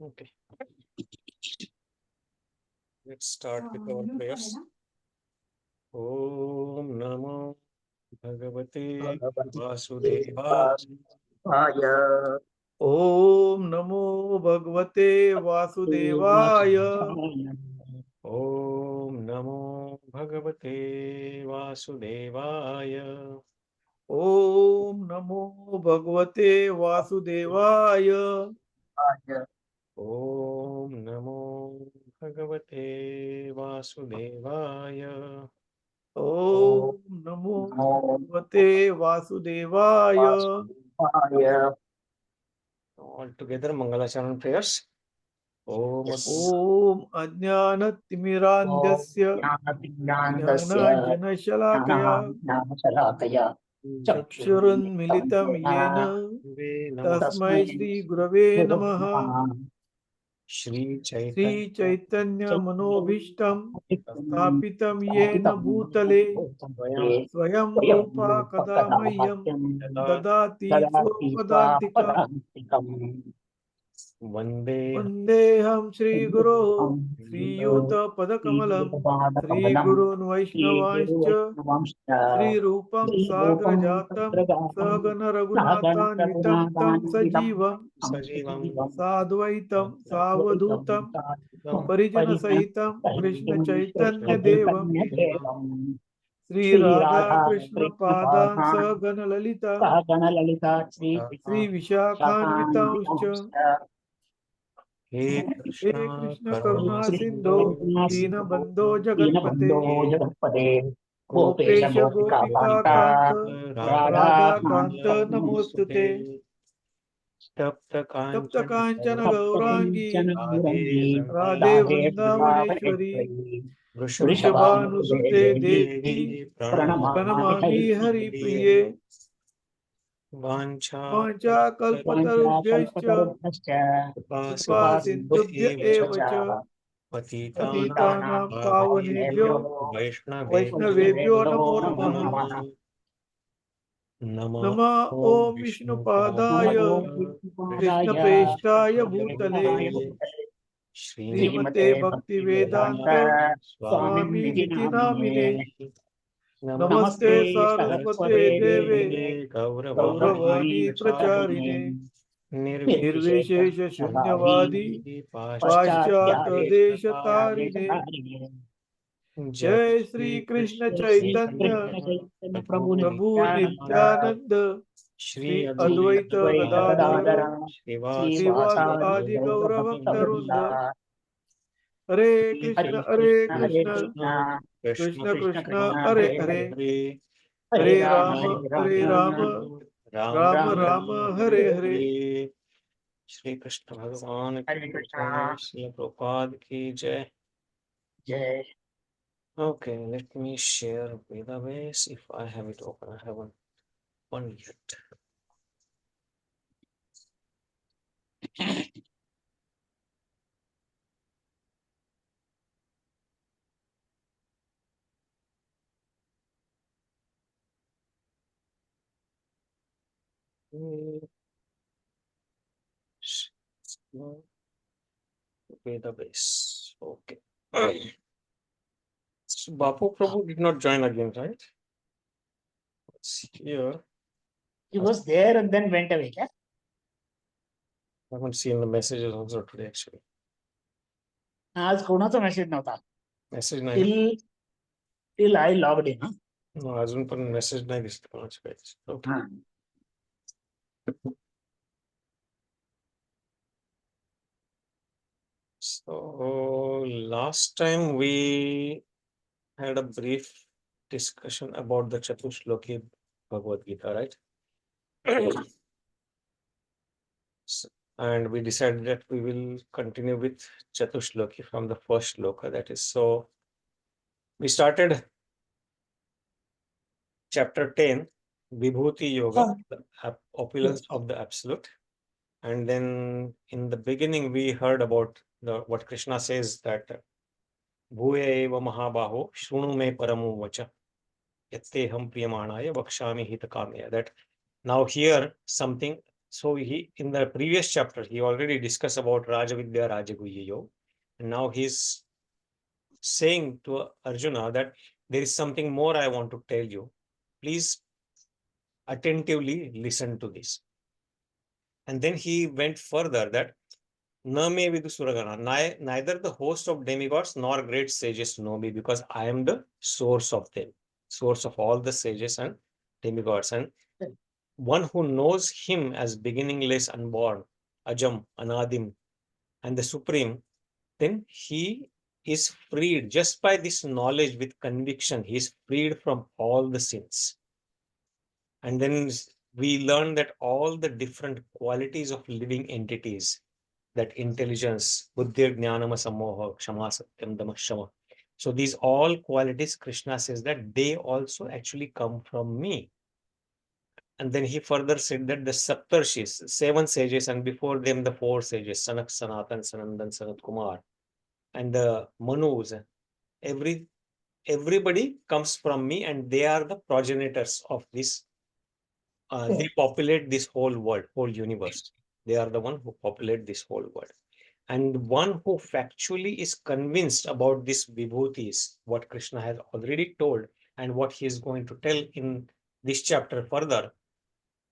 Okay. Let's start with our prayers. Om Namo Bhagavate Vasudevaya. Om Namo Bhagavate Vasudevaya. Om Namo Bhagavate Vasudevaya. Om Namo Bhagavate Vasudevaya. Om Namo Bhagavate Vasudevaya. Om Namo Bhagavate Vasudevaya. All together, Mangalacharan prayers. Om Om Ajnanatimmirandhasya Jnanajnanashalakaya Chakshurunmilitam Yena Tasmai Shri Gurave Namaha. Shri Shri Chaitanya Manobhishtam Sthapitam Yena Bhutale Swayam Rupa Kadamayyam Dadati Swapadantikam Vandeham Shri Guru Shri Yuta Padakamalam Shri Gurun Vaishnavanscha Shri Rupam Sagra Jatam Sagana Raghunathan Vitam Tam Sajivam Sadvaitam Savadhutam Parijana Sahitam Krishna Chaitanya Devam Sri Radha Krishna Padan Sagana Lalita Sri Vishakhanvitamscha He Krishna Karuna Sindho Dina Bandho Jagatpate Gopesha Gopika Kanta Radha Kanta Namostute Tapta Tapta Kanchana Gaurangi Gaurangi Radhe Vrindavaneshwari Vrishabhanusute Devi Pranamami Hari Priye Vancha Kalpatarubhyascha Kripa Sindhubhya Evacha Patitanam Pavanebhyo Vaishnavebhyo Namo Namaha. Nama Om Vishnu Padaya Krishna Preshtaya Bhutale Srimate Bhakti Vedanta Swami Niti Namine Namaste Saraswate Deve Gauravani Pracharine Nirvishesha Shunyavadi Paschata Desha Tarine Jai Sri Krishna Chaitanya Prabhu Nityananda Shri Advaita Gadadhara Srivas Adi Gauravaktarunda Hare Krishna Krishna Krishna Hare Hare Hare Rama Rama Rama Hare Hare. Shri Krishna Bhagavan ki jai, Shri Prabhupada ki jai. Okay, let me share database if I have it open. I haven't one yet. Database. Okay. So Bapu Prabhu did not join again, right? Let's see here. He was there and then went away. Yeah? I haven't seen the messages also today actually. आज कोणाचा message नव्हता Message नाही. till I logged in. No, अजून पण message नाही दिसत कोणाचे काही. Okay. So last time we had a brief discussion about the Chatushloki Bhagavad Gita, right? And we decided that we will continue with Chatushloki from the first shloka, that is. So we started chapter 10, Vibhuti Yoga, the opulence of the Absolute. And then in the beginning, we heard about what Krishna says that Bhuya eva mahabaho shrunu me paramo vacha. yatteham priyamanaya vakshami hitakamaya. That now here something. So he, in the previous chapter, he already discussed about Rajavidya Rajaguhya, and now he's saying to Arjuna that there is something more I want to tell you. Please attentively listen to this. And then he went further that Name vidu suragana, neither the host of demigods nor great sages know me, because I am the source of them, source of all the sages and demigods. And one who knows him as beginningless, unborn, Ajam, Anadim, and the Supreme, then he is freed just by this knowledge with conviction. He is freed from all the sins. And then we learn that all the different qualities of living entities, that intelligence, buddhir, jnanama, sammoha, kshama, satyam, dama, shama. So these all qualities, Krishna says that they also actually come from me. And then he further said that the Saptarshis, 7 sages, and before them the 4 sages, Sanak, Sanatan, Sanandan, Sanat Kumar, and the Manus, everybody comes from me, and they are the progenitors of this. They populate this whole world, whole universe. They are the one who populate this whole world. And one who factually is convinced about this vibhutis, what Krishna has already told, and what he is going to tell in this chapter further,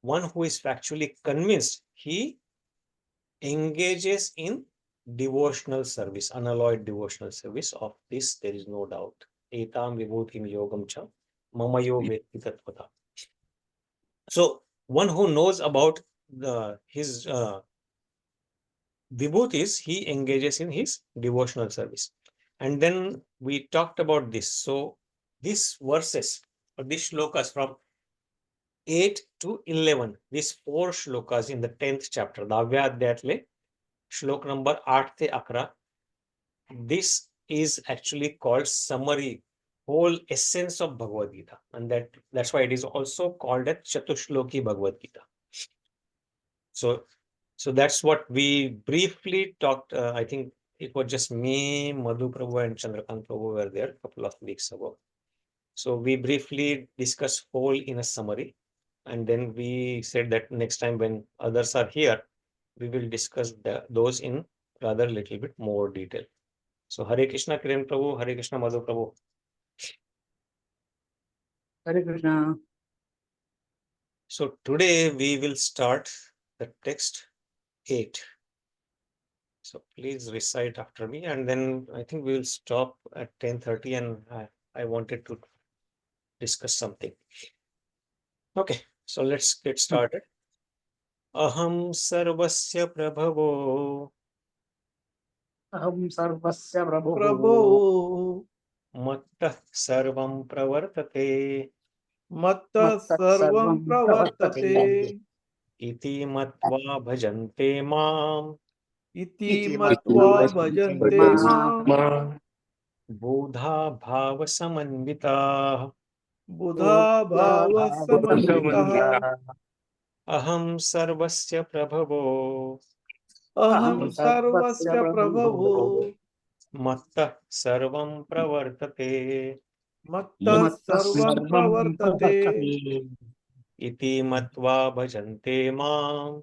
one who is factually convinced, he engages in devotional service, unalloyed devotional service of this, there is no doubt. Etam vibhutim yogam cha mamayo vetti tatvata. So one who knows about his vibhutis, he engages in his devotional service. And then we talked about this. So these verses, or these shlokas from 8 to 11, these 4 shlokas in the 10th chapter, Davyadhyayatle, shlok number 8 te 11, this is actually called summary, whole essence of Bhagavad Gita. And that's why it is also called a Chatushloki Bhagavad Gita. So that's what we briefly talked. I think it was just me, Madhu Prabhu, and Chandrakant Prabhu were there a couple of weeks ago. So we briefly discussed whole in a summary. And then we said that next time when others are here, we will discuss those in rather little bit more detail. So Hare Krishna, Kiran Prabhu, Hare Krishna, Madhu Prabhu. Hare Krishna. So today we will start the text 8. So please recite after me, and then I think we will stop at 10:30, and I wanted to discuss something. Okay, so let's get started. Ahaṁ sarvasya prabhavo Ahaṁ sarvasya prabhavo prabhavo mattaḥ sarvaṁ pravartate mattaḥ sarvaṁ pravartate iti matvā bhajante māṁ iti matvā bhajante māṁ budhā bhāva-samanvitāḥ budhā bhāva-samanvitāḥ ahaṁ sarvasya prabhavo ahaṁ sarvasya prabhavo mattaḥ sarvaṁ pravartate mattaḥ sarvaṁ pravartate iti matvā bhajante māṁ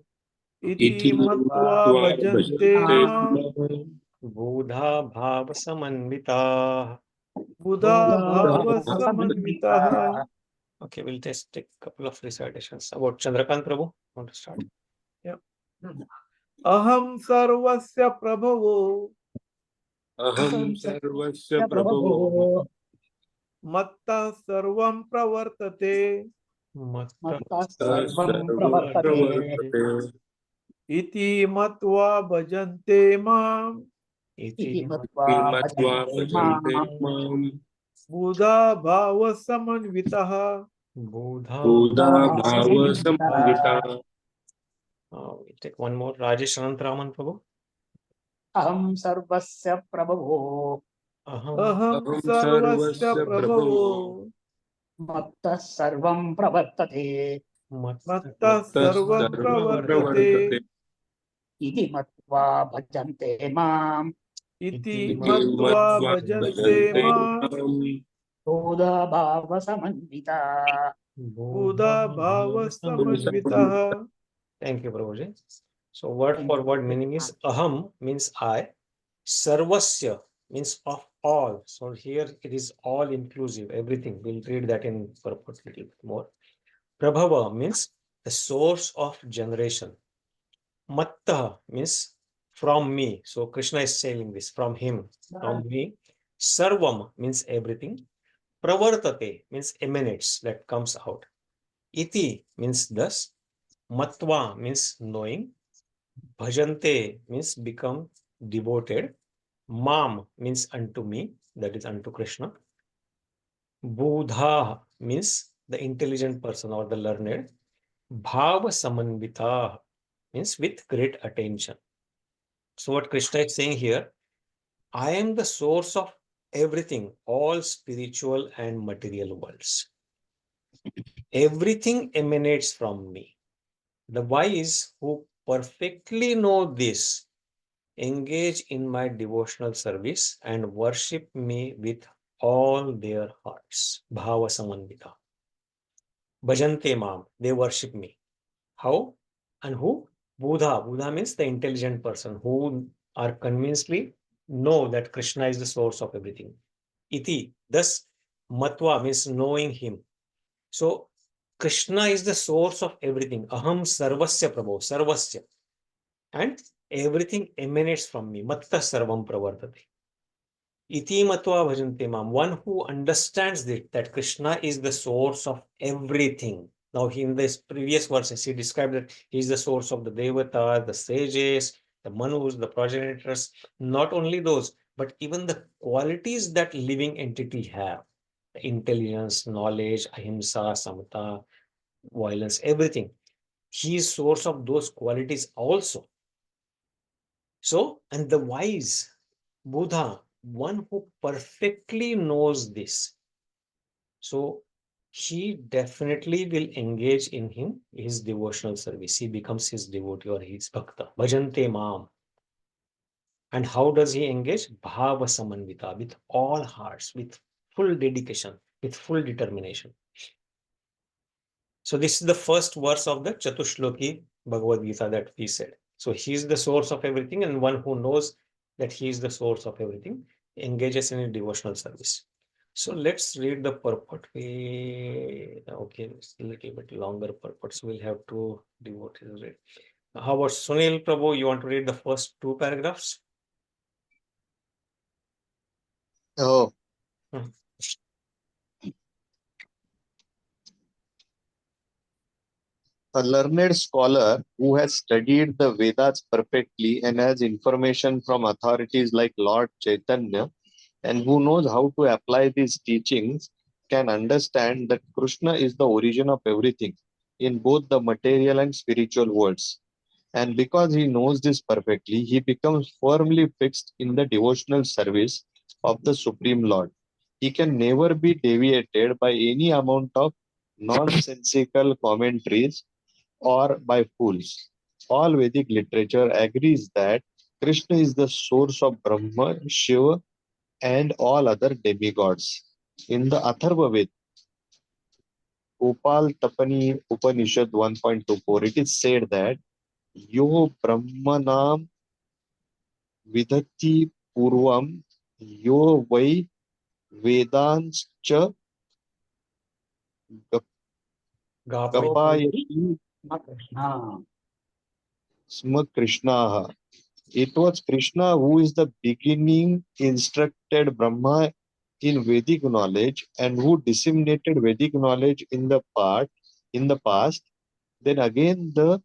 iti matvā bhajante māṁ budhā bhāva-samanvitāḥ. budhā bhāva-samanvitāḥ. Okay, we'll just take a couple of recitations. About Chandrakant Prabhu, want to start? Ahaṁ sarvasya prabhavo अहं सर्वस्य प्रभवो mattaḥ sarvaṁ pravartate Mattaḥ sarvaṁ प्रवर्तते iti matvā bhajante māṁ iti matvā मत्वा भजन्ते मां budhā bhāva-samanvitāḥ. budhā भावसमन्विता. we'll take one more. Rajesh Anantaraman Prabhu. Ahaṁ sarvasya prabhavo Ahaṁ sarvasya prabhavo mattaḥ sarvaṁ pravartate mattaḥ sarvaṁ pravartate iti matvā bhajante māṁ iti matvā bhajante māṁ budhā bhāva-samanvitāḥ. budhā bhāva-samanvitāḥ. Thank you, Prabhuji. So word for word meaning is ahaṁ means I, sarvasya means of all. So here it is all inclusive, everything. We'll read that in purport a little bit more. Prabhavo means the source of generation. Mattaḥ means from me. So Krishna is saying this from him, from me. Sarvaṁ means everything. Pravartate means emanates, that comes out. Iti means thus. Matvā means knowing. Bhajante means become devoted. Mam means unto me, that is unto Krishna. Budhā means the intelligent person or the learned. Bhāva-samanvitāḥ means with great attention. So what Krishna is saying here, I am the source of everything, all spiritual and material worlds. Everything emanates from me. The wise who perfectly know this engage in my devotional service and worship me with all their hearts. Bhāva-samanvitāḥ. Bhajante mam, they worship me. How? And who? Budhā. Budhā means the intelligent person who are convincedly know that Krishna is the source of everything. Iti, thus matvā means knowing him. So Krishna is the source of everything. Ahaṁ sarvasya prabhavo, sarvasya. And everything emanates from me. Mattaḥ sarvaṁ pravartate. Iti matvā bhajante mam. One who understands that Krishna is the source of everything. Now, in this previous verses, he described that he is the source of the devatas, the sages, the manus, the progenitors. Not only those, but even the qualities that living entity have. Intelligence, knowledge, ahimsa, samatā, violence, everything. He is source of those qualities also. So, and the wise, Buddha, one who perfectly knows this. So, he definitely will engage in his devotional service. He becomes his devotee or his bhakta. Bhajante mam. And how does he engage? Bhāva-samanvitāḥ, with all hearts, with full dedication, with full determination. So this is the first verse of the Chatushloki Bhagavad Gita that we said. So he is the source of everything, and one who knows that he is the source of everything engages in a devotional service. So let's read the purport. Okay, it's a little bit longer purport, so we'll have to devotees read. How about Sunil Prabhu? You want to read the first two paragraphs? Oh. A learned scholar who has studied the Vedas perfectly and has information from authorities like Lord Chaitanya, and who knows how to apply these teachings, can understand that Krishna is the origin of everything in both the material and spiritual worlds. And because he knows this perfectly, he becomes firmly fixed in the devotional service of the Supreme Lord. He can never be deviated by any amount of nonsensical commentaries or by fools. All Vedic literature agrees that Krishna is the source of Brahma, Shiva, and all other demigods. In the Atharva Ved, Upal Tapani Upanishad 1.24, it is said that Yo Brahmanam Vidhati Purvam Yo Vai Vedanscha Gapayati Sma Krishnaha. It was Krishna who is the beginning instructed Brahma in Vedic knowledge and who disseminated Vedic knowledge in the past. Then again the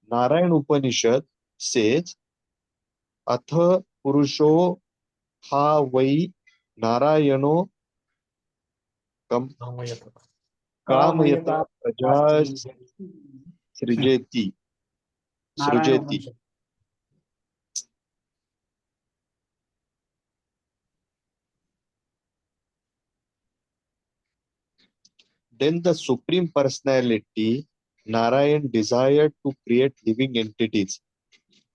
Narayana Upanishad says Atha Purusho Ha Vai Narayano Kamayata Prajas Srijeti. Then the Supreme Personality, Narayan, desired to create living entities.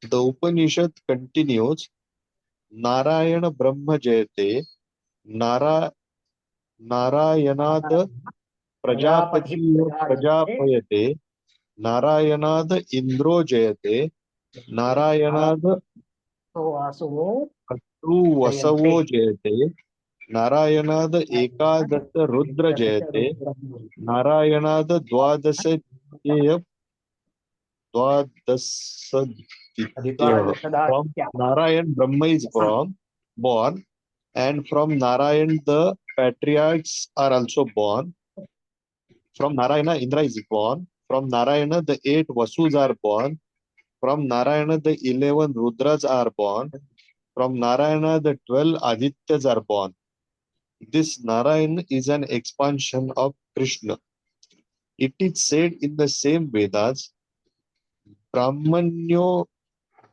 The Upanishad continues, Narayana Brahma Jayate, नारायणाद Prajapati प्रजापयते नारायणाद इंद्रो जयते नारायणाद अस्तु वसवो जयते नारायणाद एकादश रुद्र जयते नारायणाद द्वादश from Narayan Brahma is born and from Narayan the patriarchs are also born. From Narayana Indra is born. From Narayana the 8 Vasus are born. From Narayana the 11 Rudras are born. From Narayana the 12 Adityas are born. This Narayan is an expansion of Krishna. It is said in the same Vedas, Brahmanyo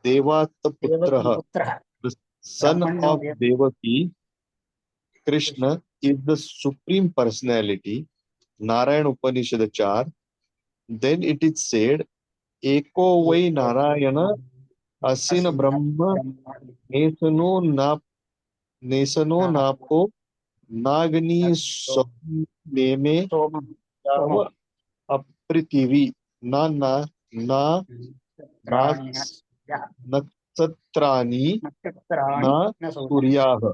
Devataputraha, the son of Devaki. Krishna is the supreme personality. Narayan Upanishad 4. Then it is said, Eko Vai Narayana Asina Brahma Nesano Napo Nagni Neme Apritivi Na Naksatrani Na Suryaha.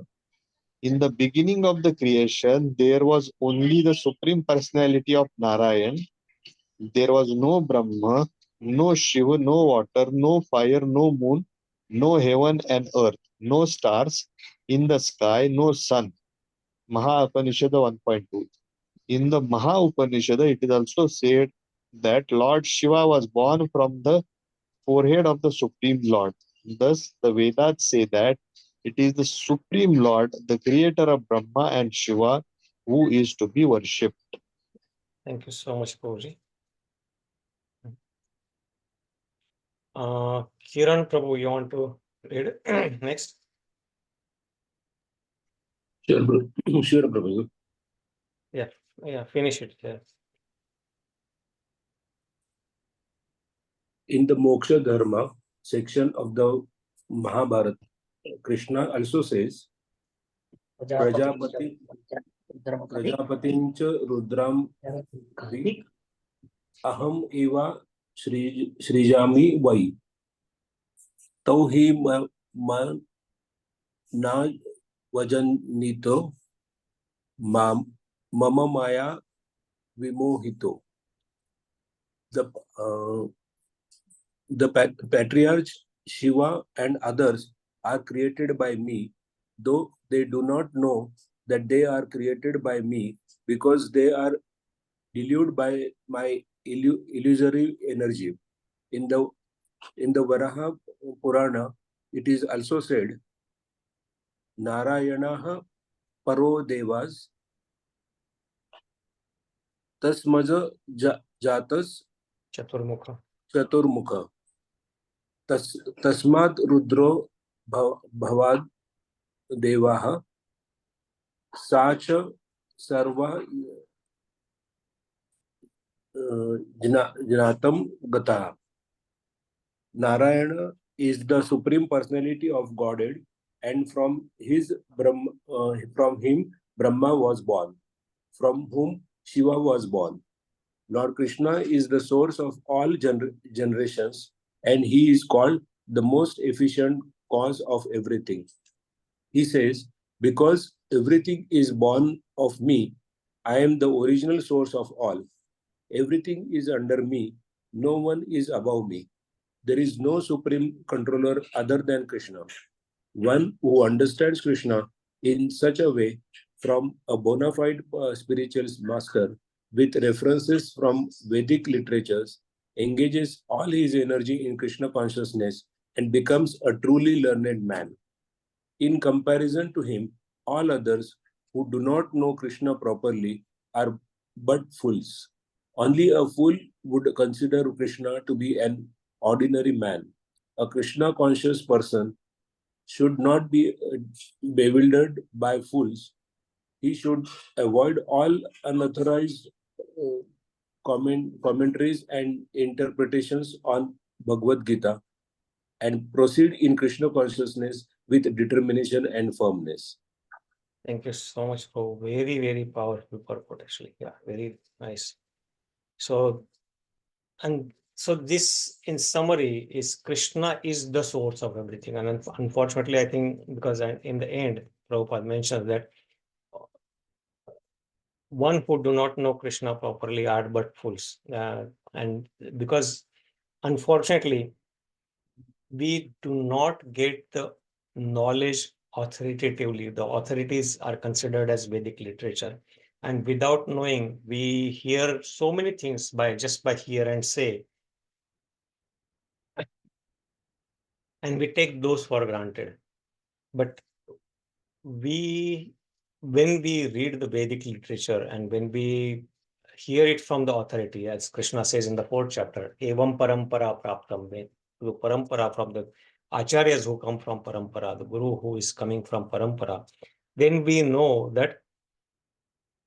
In the beginning of the creation, there was only the supreme personality of Narayan. There was no Brahma, no Shiva, no water, no fire, no moon, no heaven and earth, no stars in the sky, no sun. Maha Upanishad 1.2. In the Maha Upanishad, it is also said that Lord Shiva was born from the forehead of the Supreme Lord. Thus, the Vedas say that it is the Supreme Lord, the creator of Brahma and Shiva, who is to be worshipped. Thank you so much, Prabhuji. Kiran Prabhu, you want to read it? Next? Sure, Prabhu. Yeah, finish it. Yeah. In the Moksha Dharma section of the Mahabharata, Krishna also says, Prajapatincha Rudram ahaṁ eva srijami vai tau hi na vajanito mama maya vimohito. The patriarch Shiva and others are created by me, though they do not know that they are created by me because they are deluded by my illusory energy. In the Varaha Purana, it is also said, Narayanaha paro devas tasmaja jatas chaturmukha tasmad rudro bhavad devaha sacha sarva jnatam gata. Narayana is the supreme personality of Godhead, and from him Brahma was born, from whom Shiva was born. Lord Krishna is the source of all generations, and he is called the most efficient cause of everything. He says, because everything is born of me, I am the original source of all. Everything is under me. No one is above me. There is no supreme controller other than Krishna. One who understands Krishna in such a way from a bona fide spiritual master with references from Vedic literatures engages all his energy in Krishna consciousness and becomes a truly learned man. In comparison to him, all others who do not know Krishna properly are but fools. Only a fool would consider Krishna to be an ordinary man. A Krishna conscious person should not be bewildered by fools. He should avoid all unauthorized commentaries and interpretations on Bhagavad Gita and proceed in Krishna consciousness with determination and firmness. Thank you so much for very, very powerful purport, actually. Yeah, very nice. So, and so this, in summary, is Krishna is the source of everything. And unfortunately, I think because in the end, Prabhupada mentions that one who do not know Krishna properly are but fools. And because unfortunately, we do not get the knowledge authoritatively. The authorities are considered as Vedic literature. And without knowing, we hear so many things just by hear and say, and we take those for granted. But when we read the Vedic literature and when we hear it from the authority, as Krishna says in the 4th chapter, evam parampara praptam, the parampara from the acharyas who come from parampara, the guru who is coming from parampara, then we know that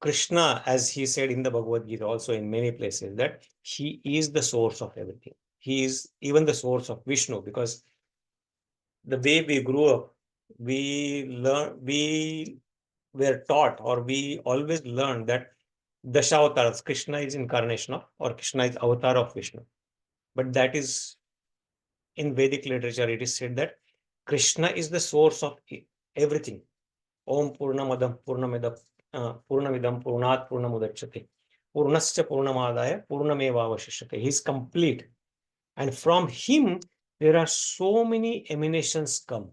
Krishna, as he said in the Bhagavad Gita, also in many places, that he is the source of everything. He is even the source of Vishnu, because the way we grew up, we were taught, or we always learned that Dashavatars, Krishna is incarnation of, or Krishna is avatar of Vishnu. But that is, in Vedic literature, it is said that Krishna is the source of everything. Om Purnamadam Purnamidam Purnamidam Purnat Purnamudachyate Purnascha Purnamadaya Purnamevavashishyate. He is complete. And from him, there are so many emanations come.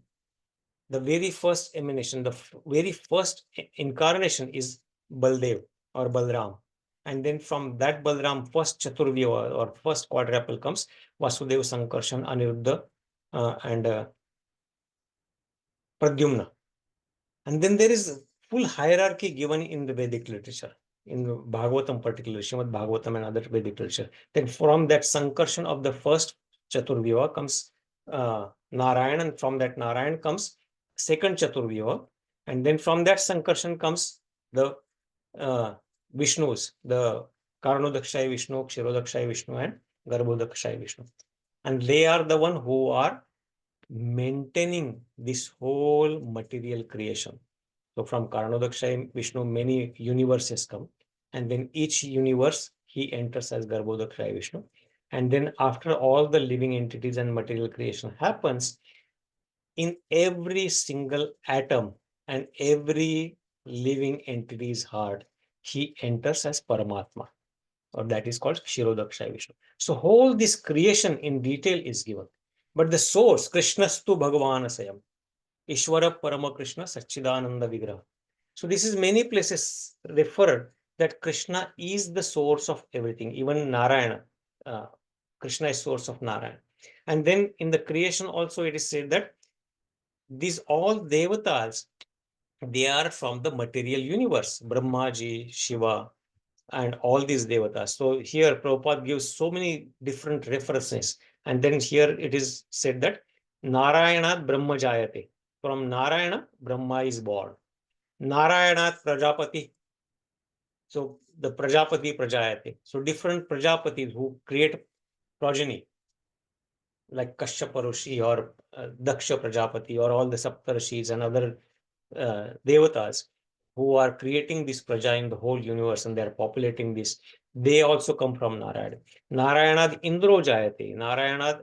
The very first emanation, the very first incarnation is Baldev or Balram. And then from that Balram, first Chaturvyuha or first quadruple comes Vasudev, Sankarshan, Aniruddha, and Pradyumna. And then there is a full hierarchy given in the Vedic literature, in Bhagavatam particularly, Srimad Bhagavatam and other Vedic literature. Then from that Sankarshan of the first Chaturvyuha comes Narayan, and from that Narayan comes second Chaturvyuha, and then from that Sankarshan comes the Vishnus, the Karanodakshayi Vishnu, Kshirodakshayi Vishnu, and Garbhodakshayi Vishnu. And they are the one who are maintaining this whole material creation. So from Karanodakshayi Vishnu, many universes come, and then each universe he enters as Garbhodakshayi Vishnu. And then after all the living entities and material creation happens, in every single atom and every living entity's heart, he enters as Paramatma, or that is called Kshirodakshayi Vishnu. So whole this creation in detail is given. But the source, Krishnastu Bhagavanasayam, Ishvara Parama Krishna Satchidananda Vigraha. So this is many places referred that Krishna is the source of everything, even Narayana. Krishna is source of Narayana. And then in the creation also it is said that these all devatas, they are from the material universe, Brahmaji, Shiva, and all these devatas. So here Prabhupada gives so many different references. And then here it is said that Narayanat Brahma Jayate. From Narayana, Brahma is born. Narayanat Prajapati. So the Prajapati Prajayate. So different Prajapatis who create progeny, like Kashyapa Rishi or Daksha Prajapati, or all the Saptarishis and other devatas who are creating this praja in the whole universe, and they are populating this. They also come from Narayana. Narayanad Indro Jayate. Narayanad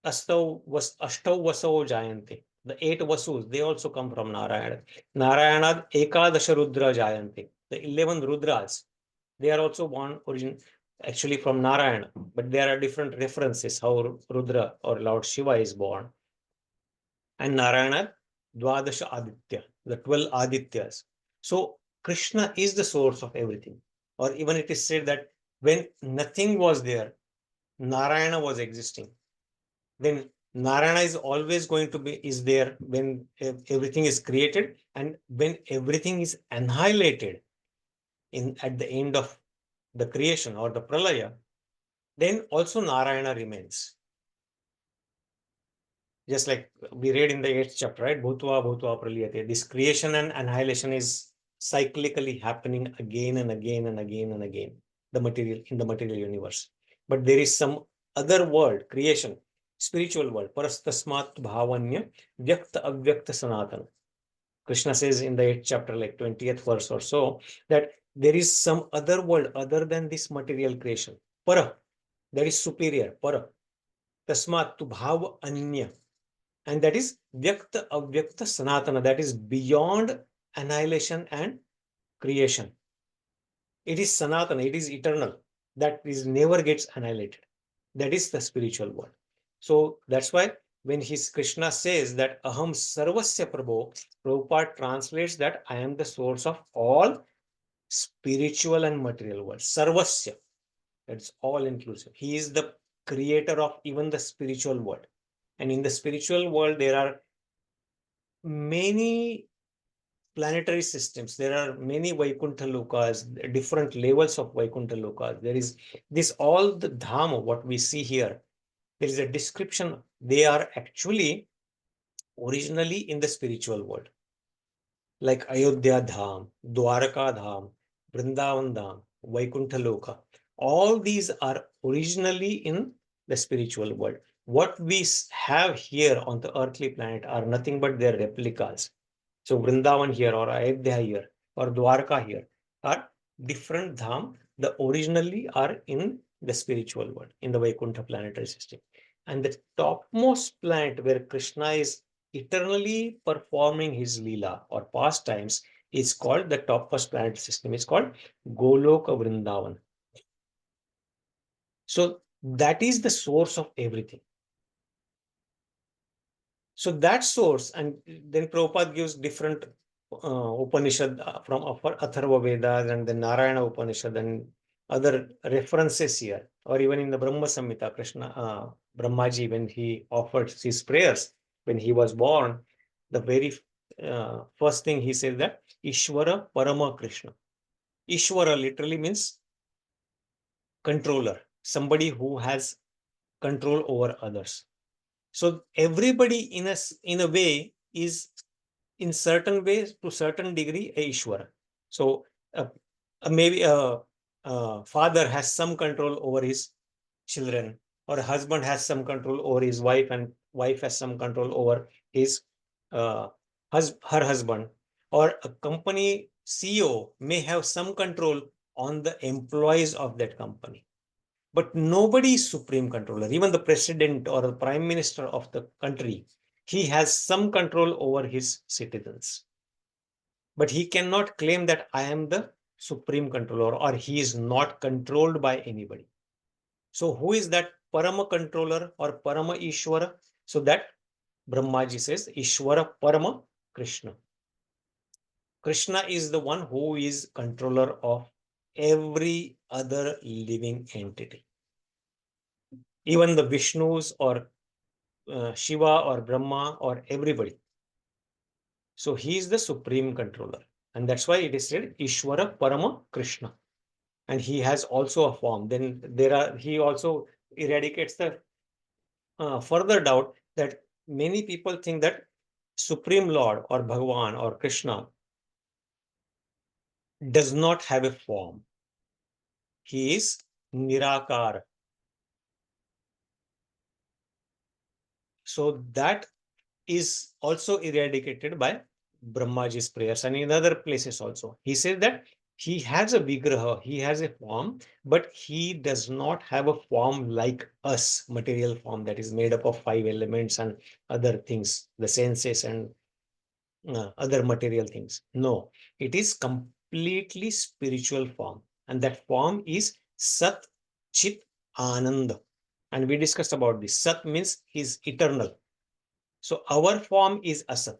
Ashtau Vasau Jayante. The 8 Vasus, they also come from Narayana. Narayanad Ekadasha Rudra Jayante. The 11 Rudras, they are also born actually from Narayana, but there are different references how Rudra or Lord Shiva is born. And Narayana Dwadasha Aditya, the 12 Adityas. So Krishna is the source of everything. Or even it is said that when nothing was there, Narayana was existing. Then Narayana is always going to be there when everything is created, and when everything is annihilated at the end of the creation or the pralaya, then also Narayana remains. Just like we read in the 8th chapter, right? Bhutva praliyate. This creation and annihilation is cyclically happening again and again and again and again, in the material universe. But there is some other world, creation, spiritual world, parastasmat bhavanya vyakta avyakta sanatana. Krishna says in the 8th chapter, like 20th verse or so, that there is some other world other than this material creation. Para, that is superior. Para. Tasmat tu bhava anya. And that is vyakta avyakta sanatana. That is beyond annihilation and creation. It is sanatana. It is eternal. That is never gets annihilated. That is the spiritual world. So that's why when Krishna says that ahaṁ sarvasya prabhavo, Prabhupada translates that I am the source of all spiritual and material world. Sarvasya. That's all inclusive. He is the creator of even the spiritual world. And in the spiritual world, there are many planetary systems. There are many Vaikuntha lokas, different levels of Vaikuntha lokas. There is this, all the dham, what we see here. There is a description. They are actually originally in the spiritual world. Like Ayodhya Dham, Dwaraka Dham, Vrindavan Dham, Vaikuntha Loka. All these are originally in the spiritual world. What we have here on the earthly planet are nothing but their replicas. So Vrindavan here or Ayodhya here or Dwarka here are different dham. The originally are in the spiritual world, in the Vaikuntha planetary system. And the topmost planet where Krishna is eternally performing his lila or pastimes is called, the topmost planet system is called Goloka Vrindavan. So that is the source of everything. So that source, and then Prabhupada gives different Upanishad from Atharva Vedas and the Narayana Upanishad and other references here, or even in the Brahma-samhita, Krishna, Brahmaji, when he offered his prayers, when he was born, the very first thing he said that Ishvara Parama Krishna. Ishvara literally means controller, somebody who has control over others. So everybody in a way is in certain ways to certain degree a Ishvara. So maybe a father has some control over his children, or a husband has some control over his wife, and wife has some control over his her husband, or a company CEO may have some control on the employees of that company. But nobody is supreme controller. Even the president or the prime minister of the country, he has some control over his citizens. But he cannot claim that I am the supreme controller, or he is not controlled by anybody. So who is that Parama controller or Parama Ishvara? So that Brahmaji says Ishvara Parama Krishna. Krishna is the one who is controller of every other living entity. Even the Vishnus or Shiva or Brahma or everybody. So he is the supreme controller. And that's why it is said Ishvara Parama Krishna. And he has also a form. Then he also eradicates the further doubt that many people think that Supreme Lord or Bhagavan or Krishna does not have a form. He is Nirakar. So that is also eradicated by Brahmaji's prayers and in other places also. He says that he has a vigraha, he has a form, but he does not have a form like us, material form that is made up of 5 elements and other things, the senses and other material things. No, it is completely spiritual form. And that form is Sat Chit Anand. And we discussed about this. Sat means he is eternal. So our form is Asat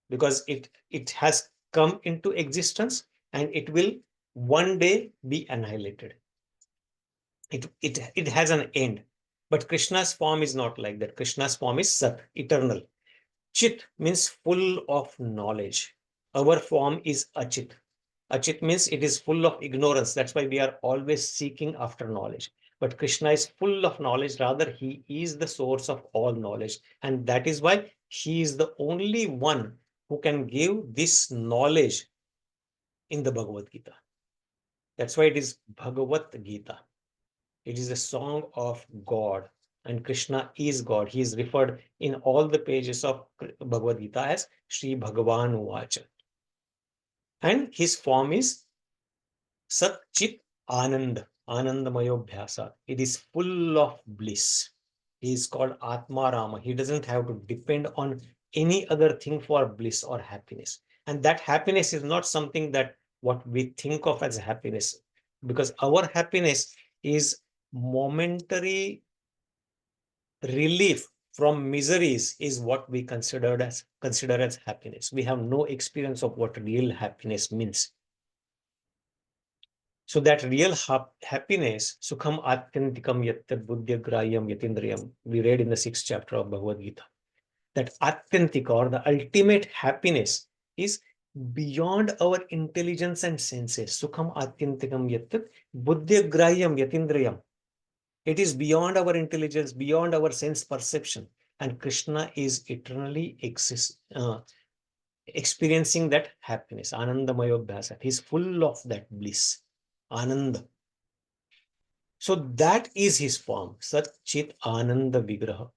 because it has come into existence and it will one day be annihilated. It has an end. But Krishna's form is not like that. Krishna's form is Sat, eternal. Chit means full of knowledge. Our form is Achit. Achit means it is full of ignorance. That's why we are always seeking after knowledge. But Krishna is full of knowledge. Rather, he is the source of all knowledge. And that is why he is the only one who can give this knowledge in the Bhagavad Gita. That's why it is Bhagavad Gita. It is a song of God. and Krishna is God. He is referred in all the pages of Bhagavad Gita as Sri Bhagavan Uvacha. And his form is Sat Chit Anand, Anandamayobhyasa. It is full of bliss. He is called Atma Rama. He doesn't have to depend on any other thing for bliss or happiness. And that happiness is not something that what we think of as happiness, because our happiness is momentary relief from miseries is what we consider as happiness. We have no experience of what real happiness means. So that real happiness, Sukham Atyantikam Yattat Buddhyagrayam Yatindriyam, we read in the 6th chapter of Bhagavad Gita. That Atyantika, or the ultimate happiness, is beyond our intelligence and senses. Sukham Atyantikam Yattat Buddhyagrayam Yatindriyam. It is beyond our intelligence, beyond our sense perception. And Krishna is eternally experiencing that happiness. Anandamayobhyasa. He is full of that bliss. Ananda. So that is his form. Sat Chit Ananda Vigraha.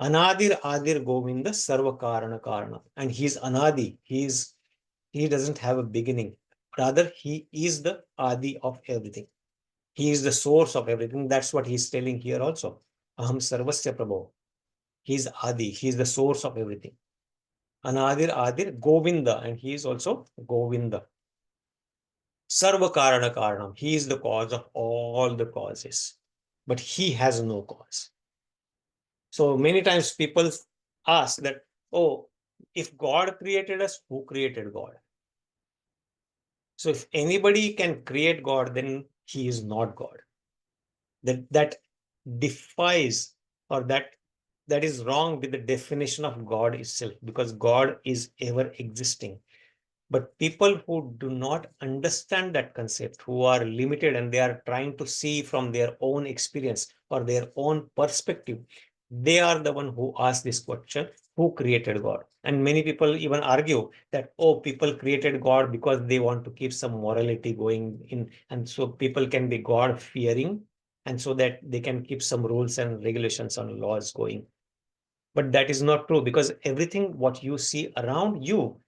Anadir Adir Govinda Sarva Karana Karana. And he is Anadi. He doesn't have a beginning. Rather, he is the Adi of everything. He is the source of everything. That's what he's telling here also. Ahaṁ sarvasya prabhavo. He is Adi. He is the source of everything. Anadir Adir Govinda. And he is also Govinda. Sarva Karana Karanam. He is the cause of all the causes. But he has no cause. So many times people ask that, oh, if God created us, who created God? So if anybody can create God, then he is not God. That defies, or that is wrong with the definition of God itself, because God is ever existing. But people who do not understand that concept, who are limited and they are trying to see from their own experience or their own perspective, they are the one who ask this question, who created God? And many people even argue that, oh, people created God because they want to keep some morality going in. And so people can be God fearing, and so that they can keep some rules and regulations and laws going. But that is not true, because everything what you see around you,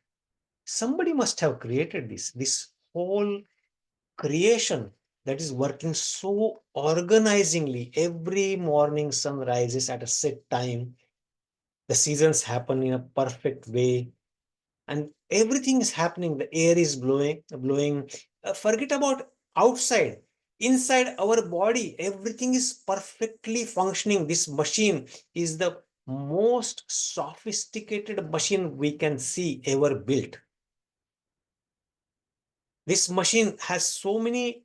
somebody must have created this whole creation that is working so organizingly. Every morning sun rises at a set time. The seasons happen in a perfect way. And everything is happening. The air is blowing. Forget about outside. Inside our body, everything is perfectly functioning. This machine is the most sophisticated machine we can see ever built. This machine has so many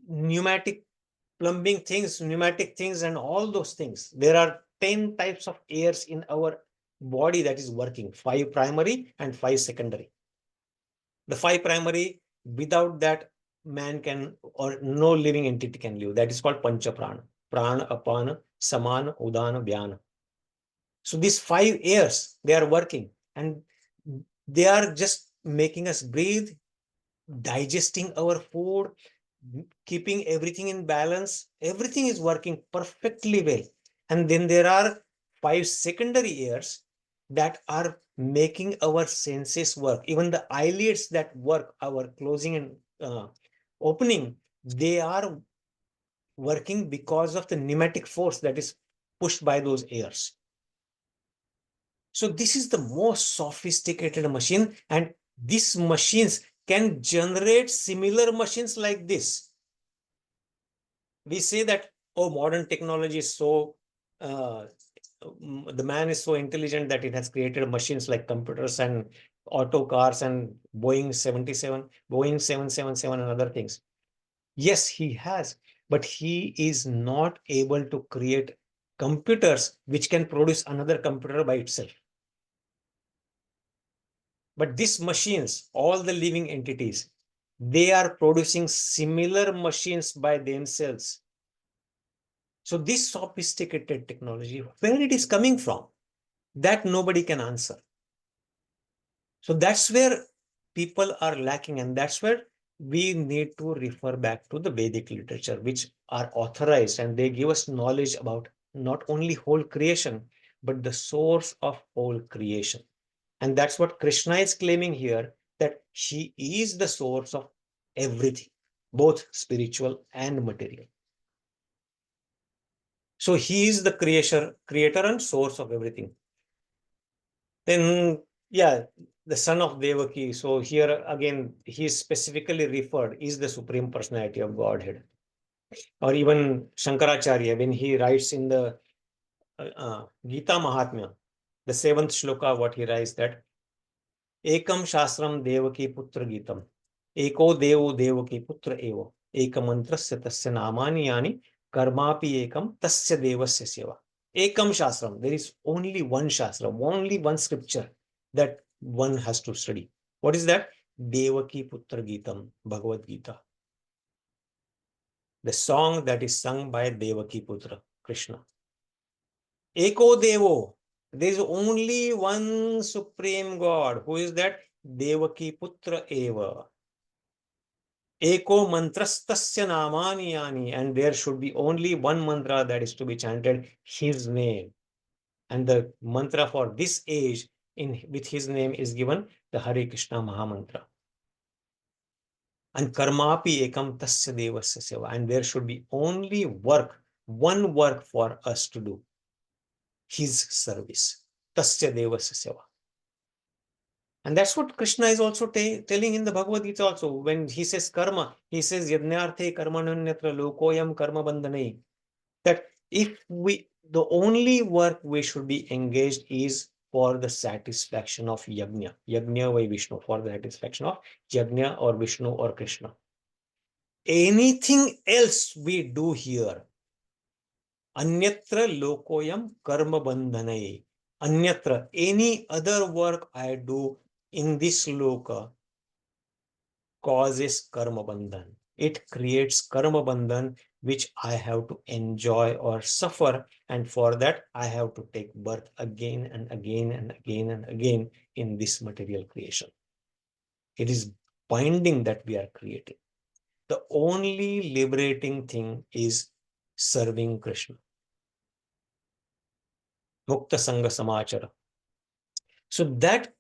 pneumatic plumbing things, pneumatic things, and all those things. There are 10 types of airs in our body that is working, 5 primary and 5 secondary. The 5 primary, without that, man can, or no living entity can live. That is called Pancha Prana. Prana, Apana, Samana, Udana, Vyana. So these 5 airs, they are working, and they are just making us breathe, digesting our food, keeping everything in balance. Everything is working perfectly well. And then there are 5 secondary airs that are making our senses work. Even the eyelids that work, our closing and opening, they are working because of the pneumatic force that is pushed by those airs. So this is the most sophisticated machine, and these machines can generate similar machines like this. We say that, oh, modern technology is so, the man is so intelligent that it has created machines like computers and auto cars and Boeing 777 and other things. Yes, he has, but he is not able to create computers which can produce another computer by itself. But these machines, all the living entities, they are producing similar machines by themselves. So this sophisticated technology, where it is coming from, that nobody can answer. So that's where people are lacking, and that's where we need to refer back to the Vedic literature, which are authorized, and they give us knowledge about not only whole creation, but the source of whole creation. And that's what Krishna is claiming here, that he is the source of everything, both spiritual and material. So he is the creator and source of everything. Then, yeah, the son of Devaki. So here again, he is specifically referred, is the Supreme Personality of Godhead. Or even Shankaracharya, when he writes in the Gita Mahatmya, the 7th shloka, what he writes that Ekam Shastram Devaki Putra Gitam, Eko Devo Devaki Putra Evo, Ekamantrasya Tasya Namani Yani, Karmapi Ekam Tasya Devasya Seva. Ekam Shastram, there is only one Shastra, only one scripture that one has to study. What is that? Devaki Putra Gitam, Bhagavad Gita. The song that is sung by Devaki Putra, Krishna. Eko Devo, there is only one supreme God. Who is that? Devaki Putra Eva. Eko mantrastasya namani yani, and there should be only one mantra that is to be chanted, his name. And the mantra for this age with his name is given the Hare Krishna Mahamantra. And karmapi ekam tasya devasya seva, and there should be only one work for us to do, his service. Tasya devasya seva. And that's what Krishna is also telling in the Bhagavad Gita also. When he says karma, he says yadnyarthe karmananyatra lokoyam karma bandhane. That the only work we should be engaged is for the satisfaction of yajna. Yajna by Vishnu, for the satisfaction of yajna or Vishnu or Krishna. Anything else we do here, anyatra lokoyam karma bandhane. Anyatra, any other work I do in this loka causes karma bandhan. It creates karma bandhan, which I have to enjoy or suffer, and for that I have to take birth again and again and again and again in this material creation. It is binding that we are creating. The only liberating thing is serving Krishna. Mukta Sangha Samachara. So that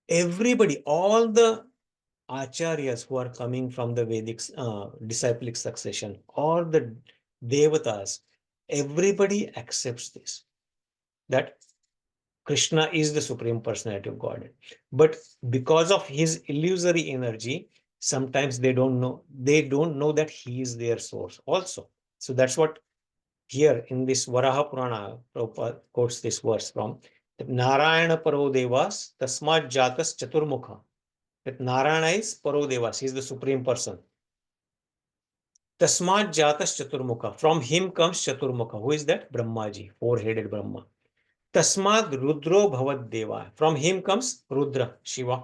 everybody, all the acharyas who are coming from the Vedic disciplic succession, all the devatas, everybody accepts this, that Krishna is the Supreme Personality of Godhead. But because of his illusory energy, sometimes they don't know that he is their source also. So that's what here in this Varaha Purana, Prabhupada quotes this verse from Narayana Paro Devas Tasmat Jatas Chaturmukha. That Narayana is Paro Devas, he is the Supreme Person. Tasmat Jatas Chaturmukha. From him comes Chaturmukha. Who is that? Brahmaji, four-headed Brahma. Tasmat Rudro Bhavad Deva. From him comes Rudra, Shiva.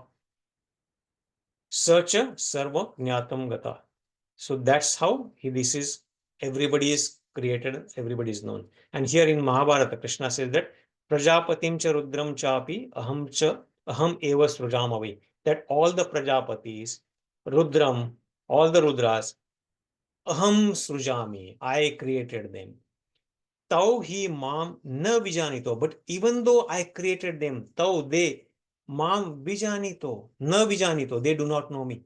Sacha Sarva Jnatam Gata. So that's how this is, everybody is created, everybody is known. And here in Mahabharata, Krishna says that Prajapatim cha Rudram chapi aham eva srujamavi. That all the Prajapatis, Rudram, all the Rudras, aham srujami, I created them. Tau hi mam na vijanito. But even though I created them, tau they mam vijanito, na vijanito, they do not know me,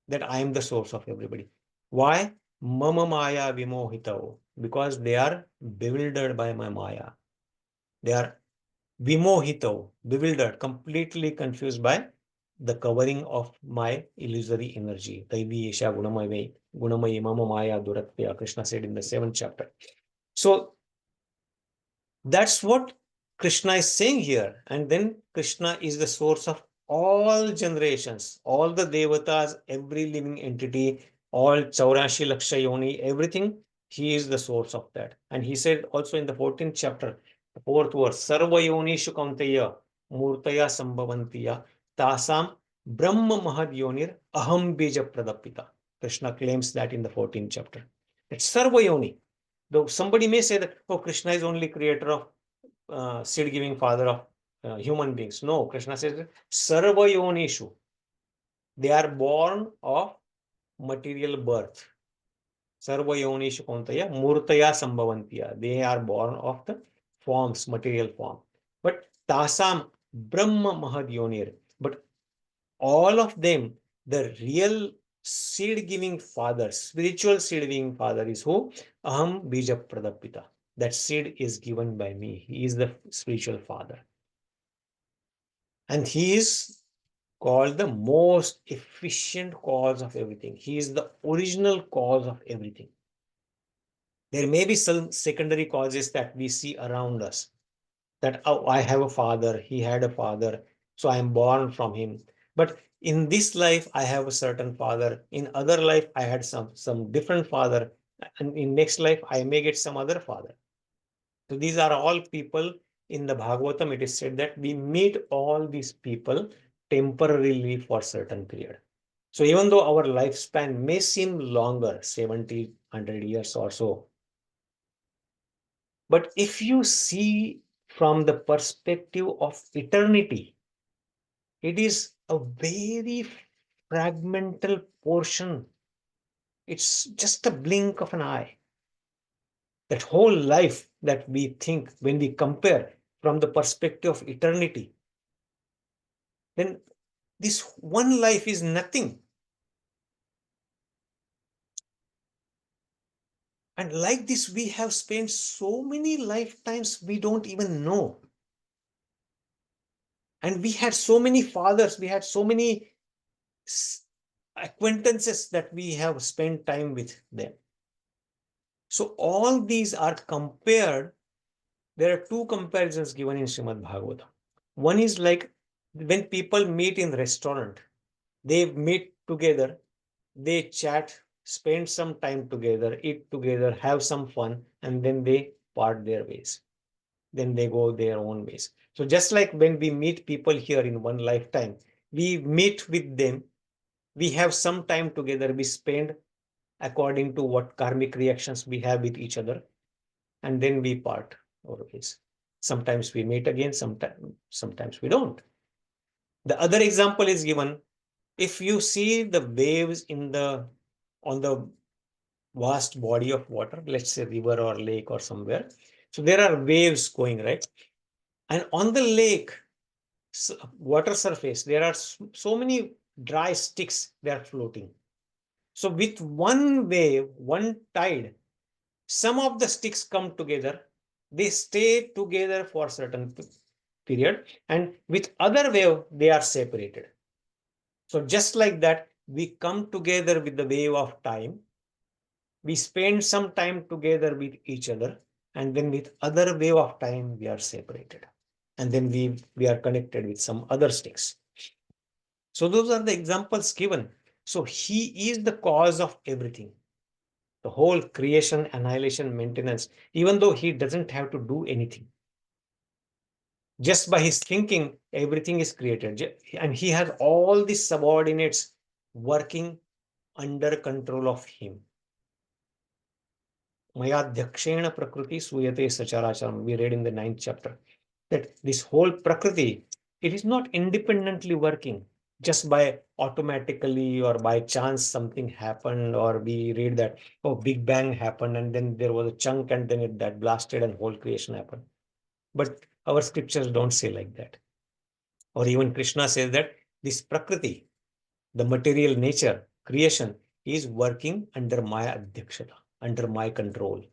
that I am the source of everybody. Why? Mama maya vimohitao. Because they are bewildered by my maya. They are vimohitao, bewildered, completely confused by the covering of my illusory energy. Taivi esha gunamayi mama maya duratya, Krishna said in the 7th chapter. So that's what Krishna is saying here. And then Krishna is the source of all generations, all the devatas, every living entity, all Chaurashi Laksha Yoni, everything, he is the source of that. And he said also in the 14th chapter, the 4th verse, Sarva Yonishu Kaunteya Murtaya Sambhavantiya Tasam Brahma Mahad Yonir Aham Bija Pradapita. Krishna claims that in the 14th chapter. It's Sarva Yoni. Though somebody may say that, oh, Krishna is only creator of seed-giving father of human beings. No, Krishna says Sarva Yonishu. They are born of material birth. Sarva yonishu kauntaya murtaya sambhavantiya. They are born of the forms, material form. But tasam brahma mahad yonir. But all of them, the real seed giving father, spiritual seed giving father is who? Ahaṁ bija pradapita. That seed is given by me. He is the spiritual father. And he is called the most efficient cause of everything. He is the original cause of everything. There may be some secondary causes that we see around us. That, oh, I have a father, he had a father, so I am born from him. But in this life, I have a certain father. In other life, I had some different father. And in next life, I may get some other father. So these are all people. In the Bhagavatam, it is said that we meet all these people temporarily for certain period. So even though our lifespan may seem longer, 70, 100 years or so, but if you see from the perspective of eternity, it is a very fragmental portion. It's just a blink of an eye. That whole life that we think, when we compare from the perspective of eternity, then this one life is nothing. And like this, we have spent so many lifetimes we don't even know. And we had so many fathers, we had so many acquaintances that we have spent time with them. So all these are compared. There are two comparisons given in Srimad Bhagavatam. One is like when people meet in restaurant, they meet together, they chat, spend some time together, eat together, have some fun, and then they part their ways. Then they go their own ways. So just like when we meet people here in one lifetime, we meet with them, we have some time together, we spend according to what karmic reactions we have with each other, and then we part our ways. Sometimes we meet again, sometimes we don't. The other example is given. If you see the waves on the vast body of water, let's say river or lake or somewhere, so there are waves going, right? And on the lake water surface, there are so many dry sticks, they are floating. So with one wave, one tide, some of the sticks come together, they stay together for a certain period, and with other wave, they are separated. So just like that, we come together with the wave of time, we spend some time together with each other, and then with other wave of time, we are separated. And then we are connected with some other sticks. So those are the examples given. So he is the cause of everything. The whole creation, annihilation, maintenance, even though he doesn't have to do anything. Just by his thinking, everything is created. And he has all these subordinates working under control of him. Mayadhyakshena prakriti suyate sacharacharam. We read in the 9th chapter that this whole prakriti, it is not independently working. Just by automatically or by chance something happened, or we read that, oh, Big Bang happened and then there was a chunk and then that blasted and whole creation happened. But our scriptures don't say like that. Or even Krishna says that this prakriti, the material nature, creation, is working under my adhyakshata, under my control.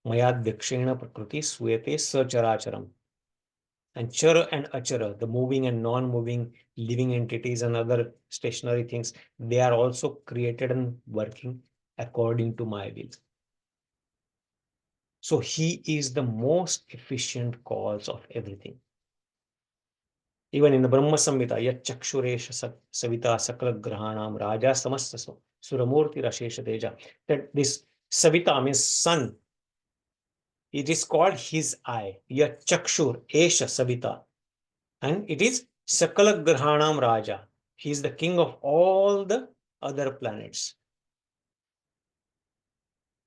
Mayadhyakshena prakriti suyate sacharacharam. And chara and achara, the moving and non-moving living entities and other stationary things, they are also created and working according to my will. So he is the most efficient cause of everything. Even in the Brahma Samhita, yat chakshuresha savita sakala grahanam raja samasta suramurti rashesha teja. That this savita means sun. It is called his eye. Yat chakshur esha savita. And it is Sakala Grahanam Raja. He is the king of all the other planets.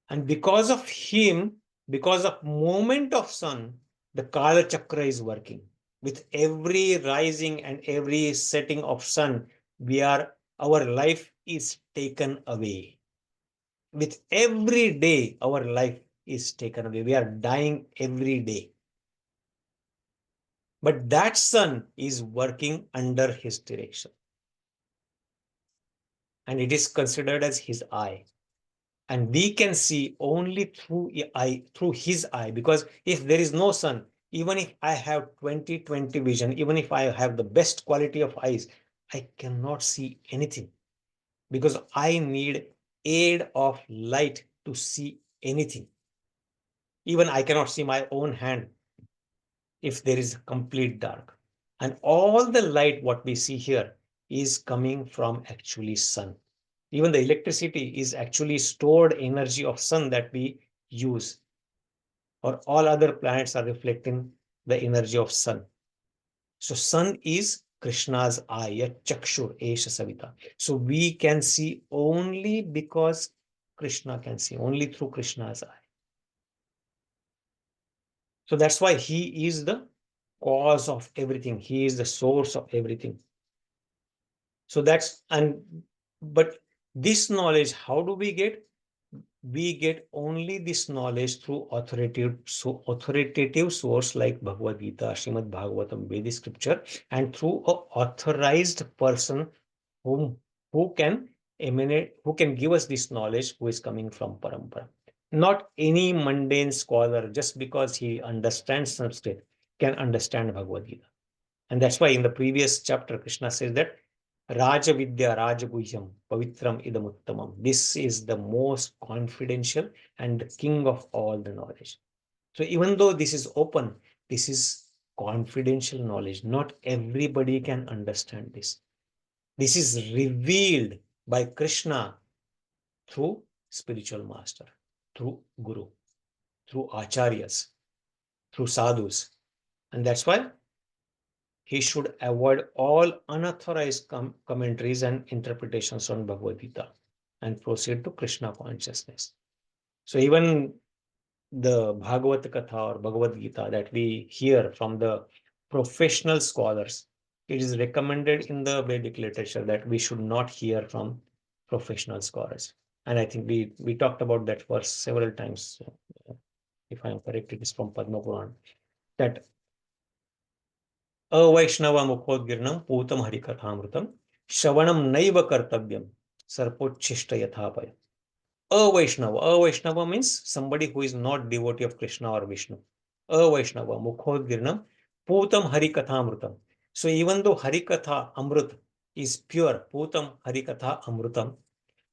And because of him, because of movement of sun, the Kala Chakra is working. With every rising and every setting of sun, our life is taken away. with every day, our life is taken away. We are dying every day. But that sun is working under his direction. And it is considered as his eye. And we can see only through his eye, because if there is no sun, even if I have 20/20 vision, even if I have the best quality of eyes, I cannot see anything, because I need aid of light to see anything. Even I cannot see my own hand if there is complete dark. And all the light what we see here is coming from actually sun. Even the electricity is actually stored energy of sun that we use, or all other planets are reflecting the energy of sun. So sun is Krishna's eye, chakshur, esha savita. So we can see only because Krishna can see, only through Krishna's eye. So that's why he is the cause of everything. He is the source of everything. So but this knowledge, how do we get? We get only this knowledge through authoritative source like Bhagavad Gita, Srimad Bhagavatam, Vedic scripture, and through an authorized person who can give us this knowledge, who is coming from Parampara. Not any mundane scholar, just because he understands Sanskrit, can understand Bhagavad Gita. And that's why in the previous chapter, Krishna says that Raja Vidya Rajaguhyam Pavitram Idamuttamam. This is the most confidential and the king of all the knowledge. So even though this is open, this is confidential knowledge. Not everybody can understand this. This is revealed by Krishna through spiritual master, through Guru, through acharyas, through sadhus. And that's why he should avoid all unauthorized commentaries and interpretations on Bhagavad Gita and proceed to Krishna consciousness. So even the Bhagavad Katha or Bhagavad Gita that we hear from the professional scholars, it is recommended in the Vedic literature that we should not hear from professional scholars. And I think we talked about that verse several times. If I am correct, it is from Padma Puran, that अवैष्णव मुखोद्गीर्णं पूतं हरिकथामृतं श्रवणं नैव कर्तव्यं सर्पोच्छिष्ट यथापय. Avaishnava means somebody who is not devotee of Krishna or Vishnu. Avaishnava mukhodgirnam putam harikathamrutam. So even though harikatha amrut is pure, putam harikatha amrutam,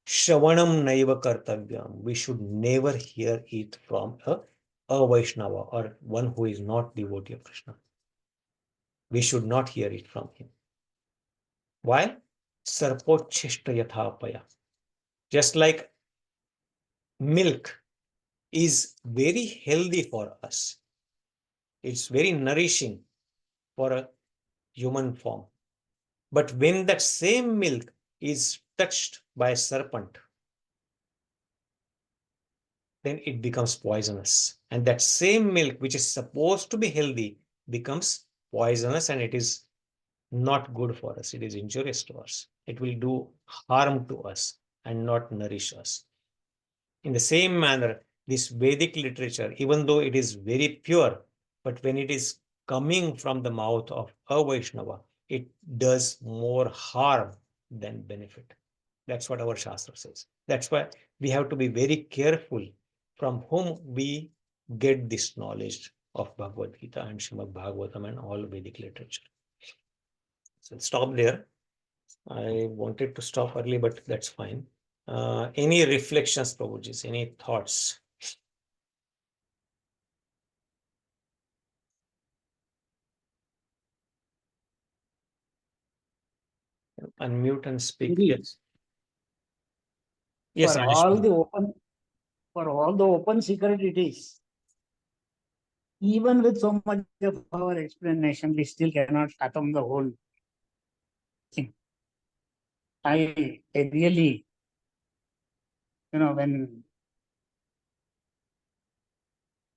shravanam naiva kartavyam. We should never hear it from a Vaishnava or one who is not devotee of Krishna. We should not hear it from him. Why? Sarpochishta yathapaya. Just like milk is very healthy for us. It's very nourishing for a human form. But when that same milk is touched by a serpent, then it becomes poisonous. And that same milk, which is supposed to be healthy, becomes poisonous, and it is not good for us. It is injurious to us. It will do harm to us and not nourish us. In the same manner, this Vedic literature, even though it is very pure, but when it is coming from the mouth of a Vaishnava, it does more harm than benefit. That's what our Shastra says. That's why we have to be very careful from whom we get this knowledge of Bhagavad Gita and Srimad Bhagavatam and all Vedic literature. So stop there. I wanted to stop early, but that's fine. Any reflections, Prabhuji? Any thoughts? Unmute and speak. Really? Yes. Yes, For Rajesh. all the open secret it is. Even with so much of our explanation, we still cannot fathom the whole thing. I really, when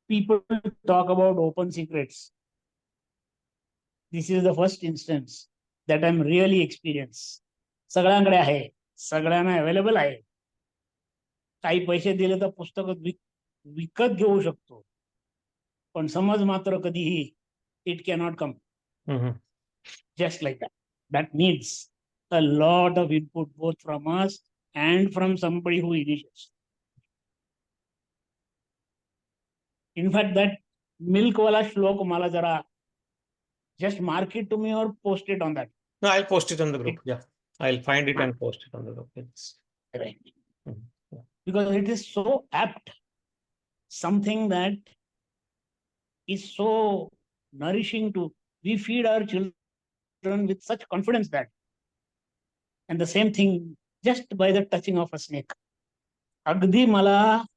people talk about open secrets, this is the first instance that I'm really experienced. सगळ्यांकडे आहे, सगळ्यांना available आहे. काही पैसे दिले तर पुस्तक विकत घेऊ शकतो, पण समज मात्र कधीही it cannot come just like that. That needs a lot of input both from us and from somebody who initiates. In fact, that milk wala shlok mala jara just mark it to me or post it on that. No, I'll post it on the group. Yeah, I'll find it and post it on the group. It's, Right. yeah. Because it is so apt, something that is so nourishing to, we feed our children with such confidence that, and the same thing just by the touching of a snake. Agdi mala,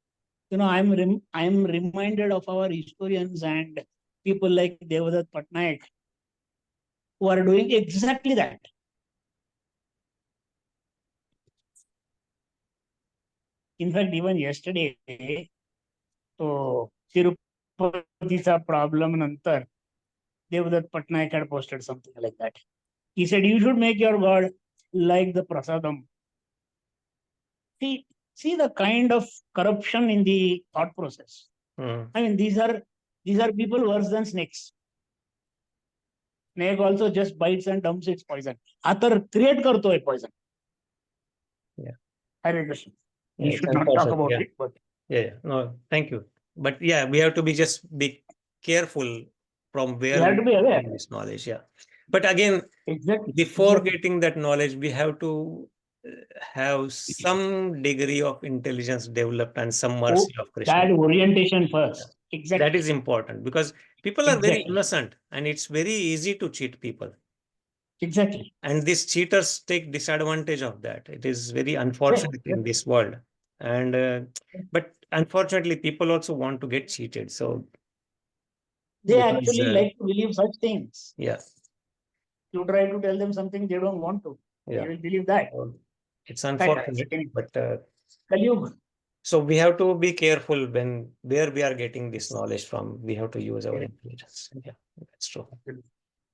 I am reminded of our historians and people like Devadatta Patnaik who are doing exactly that. In fact, even yesterday, so Tirupati's problem nantar, Devadatta Patnaik had posted something like that. He said, you should make your God like the prasadam. See the kind of corruption in the thought process. I mean, these are people worse than snakes. Snake also just bites and dumps its poison. Atar create karto hai poison. Yeah. Hare Krishna. We Yeah, should not talk about it, but yeah. No, thank you. But yeah, we have to be careful from where we have to be aware. get this knowledge. Yeah. But again, Exactly. before getting that knowledge, we have to have some degree of intelligence developed and some mercy of Krishna. That orientation first. Exactly. That is important because people are very Exactly. innocent and it's very easy to cheat people. Exactly. And these cheaters take disadvantage of that. It is very unfortunate in this world. And but unfortunately, people also want to get cheated. So they because, actually like to believe such things. yeah, You try to tell them something they don't want to. yeah, They will believe that. it's unfortunate. But Kaliyug. so we have to be careful where we are getting this knowledge from. We have to use our intelligence. Yeah, that's true.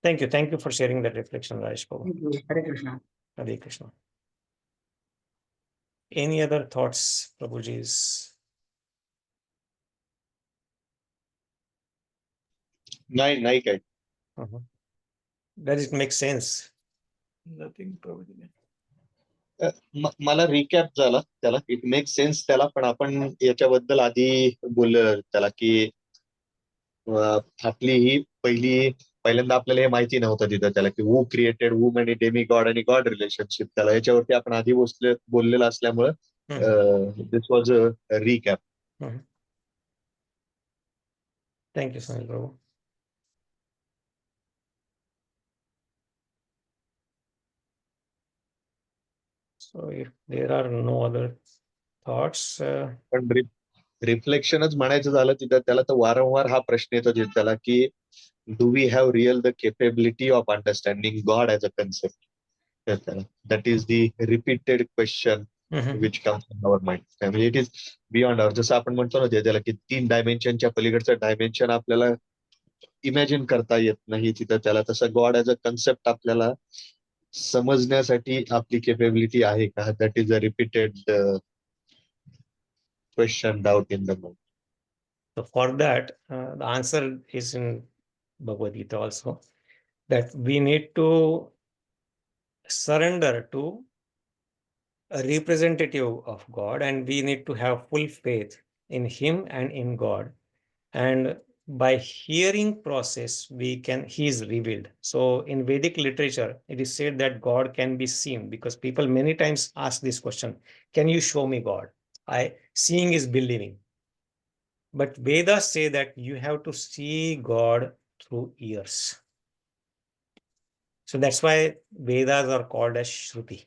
Thank you for sharing that reflection, Rajesh Prabhu. Thank you. Hare Krishna. Hare Krishna. Any other thoughts, Prabhuji's? नाही काय. Does it make sense? Nothing, Prabhuji. मला recap झाला त्याला. It make sense त्याला, पण आपण याच्याबद्दल आधी बोललो त्याला की आपली ही पहिल्यांदा आपल्याला हे माहिती नव्हतं तिथं त्याला की हू क्रिएटेड वूम आणि डेमी गॉड आणि गॉड रिलेशनशिप, त्याला याच्यावरती आपण आधी बोललेलं असल्यामुळं this was a recap. Thank you, Sunil Prabhu. So if there are no other thoughts, पण रिफ्लेक्शनच म्हणायचं झालं तिथं त्याला, तर वारंवार हा प्रश्न येतो त्याला की do we have real the capability of understanding god as a concept. That is the repeated question which comes in our mind. म्हणजे इट इज बियॉन्ड अवर. जसं आपण म्हणतो ना त्याला की 3 डायमेन्शनच्या पलीकडचं डायमेन्शन आपल्याला इमॅजिन करता येत नाही तिथं त्याला, तसं गॉड ॲज अ कन्सेप्ट आपल्याला समजण्यासाठी आपली केपेबिलिटी आहे का? That is a repeated questioned out in the mind. So for that, the answer is in Bhagavad Gita also, that we need to surrender to a representative of God and we need to have full faith in him and in God. And by hearing process, he is revealed. So in Vedic literature, it is said that God can be seen, because people many times ask this question, can you show me God? Seeing is believing. But Vedas say that you have to see God through ears. So that's why Vedas are called as Shruti.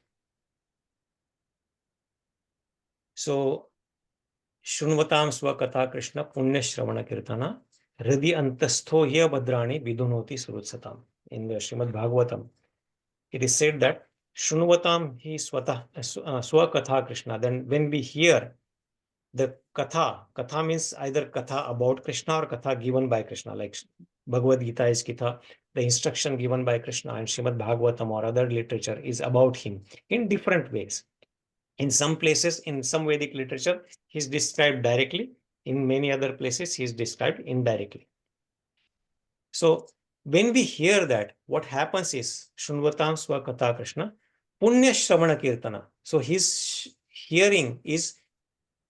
So Shrunvatam Swakatha Krishna Punya Shravana Kirtana Hridhi Antastho Hya Bhadrani Vidunoti Surutsatam. In the Srimad Bhagavatam, it is said that Shrunvatam Hi Swakatha Krishna. Then when we hear the katha means either katha about Krishna or katha given by Krishna, like Bhagavad Gita is Gita, the instruction given by Krishna, and Srimad Bhagavatam or other literature is about him in different ways. In some places, in some Vedic literature, he is described directly. In many other places, he is described indirectly. So when we hear that, what happens is, Shunvatam Swakatha Krishna, Punya Shravana Kirtana. So his hearing is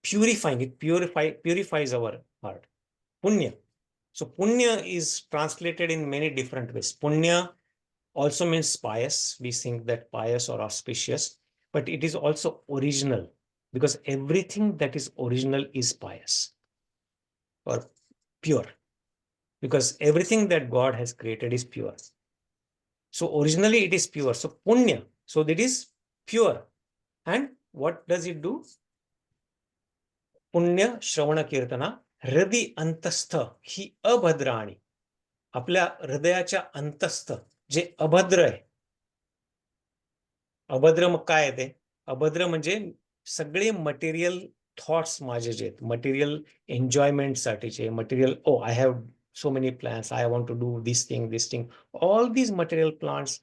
purifying, it purifies our heart. Punya. So Punya is translated in many different ways. Punya also means pious. We think that pious or auspicious, but it is also original, because everything that is original is pious or pure, because everything that God has created is pure. So originally it is pure. So Punya. So that is pure. And what does it do? Punya Shravana Kirtana Hradi Antastha Hi Abhadrani. आपल्या हृदयाच्या अंतस्थ जे अभद्र आहे, अभद्र मग काय आहे ते? अभद्र म्हणजे सगळे मटेरियल थॉट्स माझे जे आहेत, मटेरियल एन्जॉयमेंट साठीचे, material I have so many plans, I want to do this thing, all these material plans,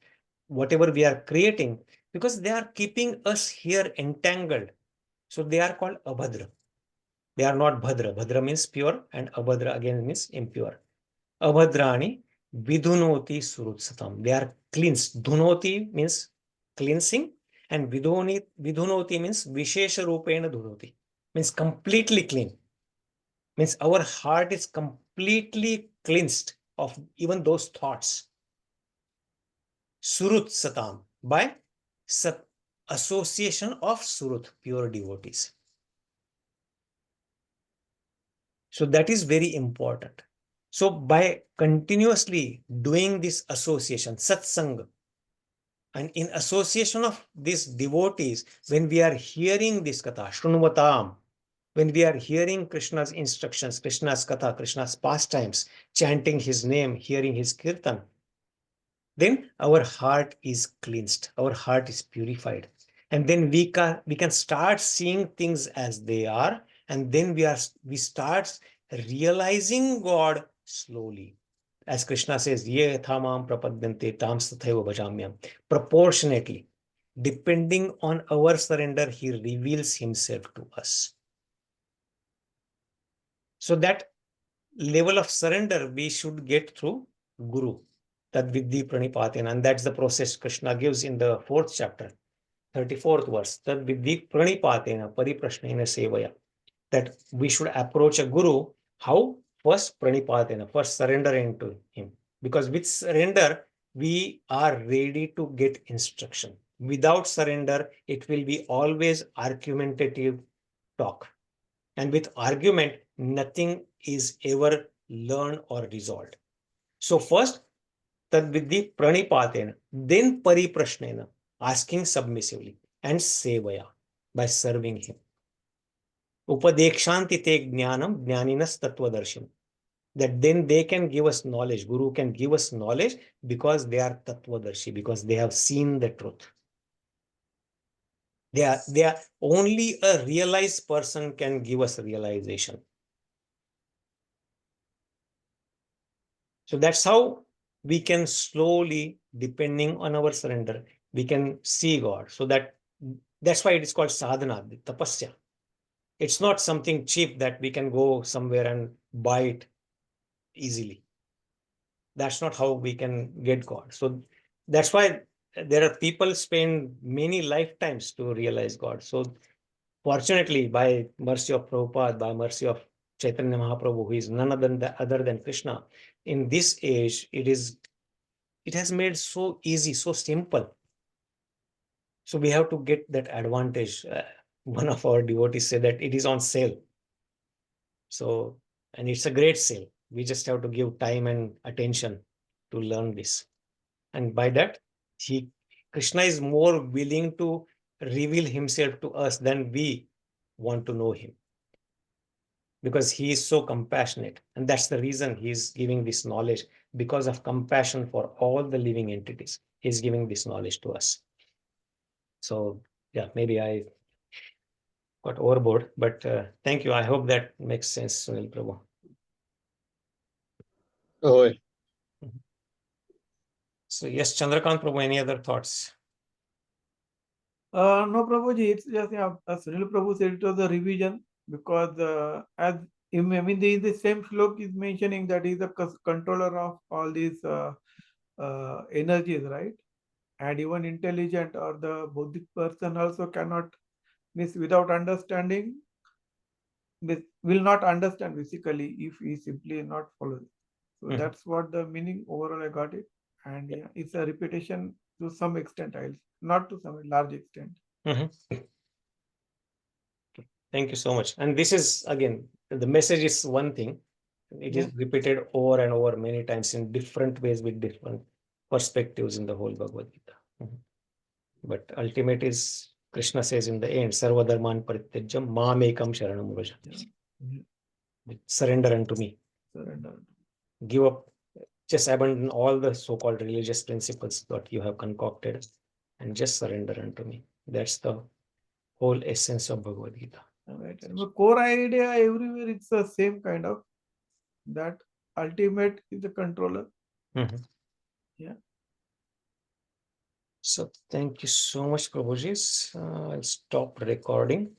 whatever we are creating, because they are keeping us here entangled. So they are called abhadra. They are not bhadra. Bhadra means pure and abhadra again means impure. Abhadrani vidhunoti surutsatam. They are cleansed. Dhunoti means cleansing, and vidhunoti means vishesha rupena dhunoti, means completely clean. Means our heart is completely cleansed of even those thoughts. Surut satam, by association of surut, pure devotees. So that is very important. So by continuously doing this association, satsanga, and in association of these devotees, when we are hearing this katha, shrunvatam, when we are hearing Krishna's instructions, Krishna's katha, Krishna's pastimes, chanting his name, hearing his kirtan, then our heart is cleansed, our heart is purified. And then we can start seeing things as they are, and then we start realizing God slowly. As Krishna says, ye thamam prapadyante tam sathaiva bhajamyam. Proportionately, depending on our surrender, he reveals himself to us. So that level of surrender we should get through Guru, Tad Vidhi Pranipatena, and that's the process Krishna gives in the 4th chapter, 34th verse, Tad Vidhi Pranipatena Pariprashnena Sevaya, that we should approach a Guru. How? First Pranipatena, first surrendering to him, because with surrender we are ready to get instruction. Without surrender, it will be always argumentative talk. And with argument, nothing is ever learned or resolved. So first, tadvidhi pranipatena, then pariprashnena, asking submissively, and sevaya, by serving him. Upadekshanti te jnanam jnaninas tattvadarshim. That then they can give us knowledge. Guru can give us knowledge because they are tattvadarshi, because they have seen the truth. They are only a realized person can give us realization. So that's how we can slowly, depending on our surrender, we can see God. So that's why it is called sadhana, the tapasya. It's not something cheap that we can go somewhere and buy it easily. That's not how we can get God. So that's why there are people spend many lifetimes to realize God. So fortunately, by mercy of Prabhupada, by mercy of Chaitanya Mahaprabhu, who is none other than Krishna, in this age, it has made so easy, so simple. So we have to get that advantage. One of our devotees said that it is on sale. So, and it's a great sale. We just have to give time and attention to learn this. And by that, Krishna is more willing to reveal himself to us than we want to know him, because he is so compassionate. And that's the reason he is giving this knowledge, because of compassion for all the living entities. He is giving this knowledge to us. So yeah, maybe I got overboard, but thank you. I hope that makes sense, Sunil Prabhu. Oh, So yes, Chandrakant Prabhu, any other thoughts? No, Prabhuji, it's just, as Sunil Prabhu said, it was a revision because as the same slok is mentioning that he is the controller of all these energies, right? And even intelligent or the Buddhic person also cannot, means without understanding, will not understand basically if he simply not follow it. So Mhm. that's what the meaning overall I got it. And yeah, it's a repetition to some extent, not to some large extent. Mhm. Thank you so much. And this is again, the message is one thing. It is repeated over and over many times in different ways with different perspectives in the whole Bhagavad Gita. Mhm. But ultimate is Krishna says in the end, Sarva dharman parityajam mamekam sharanam vraja. Surrender unto me. Surrender. Give up, just abandon all the so-called religious principles that you have concocted and just surrender unto me. That's the whole essence of Bhagavad Gita. Right. And the core idea everywhere it's the same kind of that ultimate is the controller. Mhm. Yeah. So thank you so much, Prabhuji. I'll stop recording.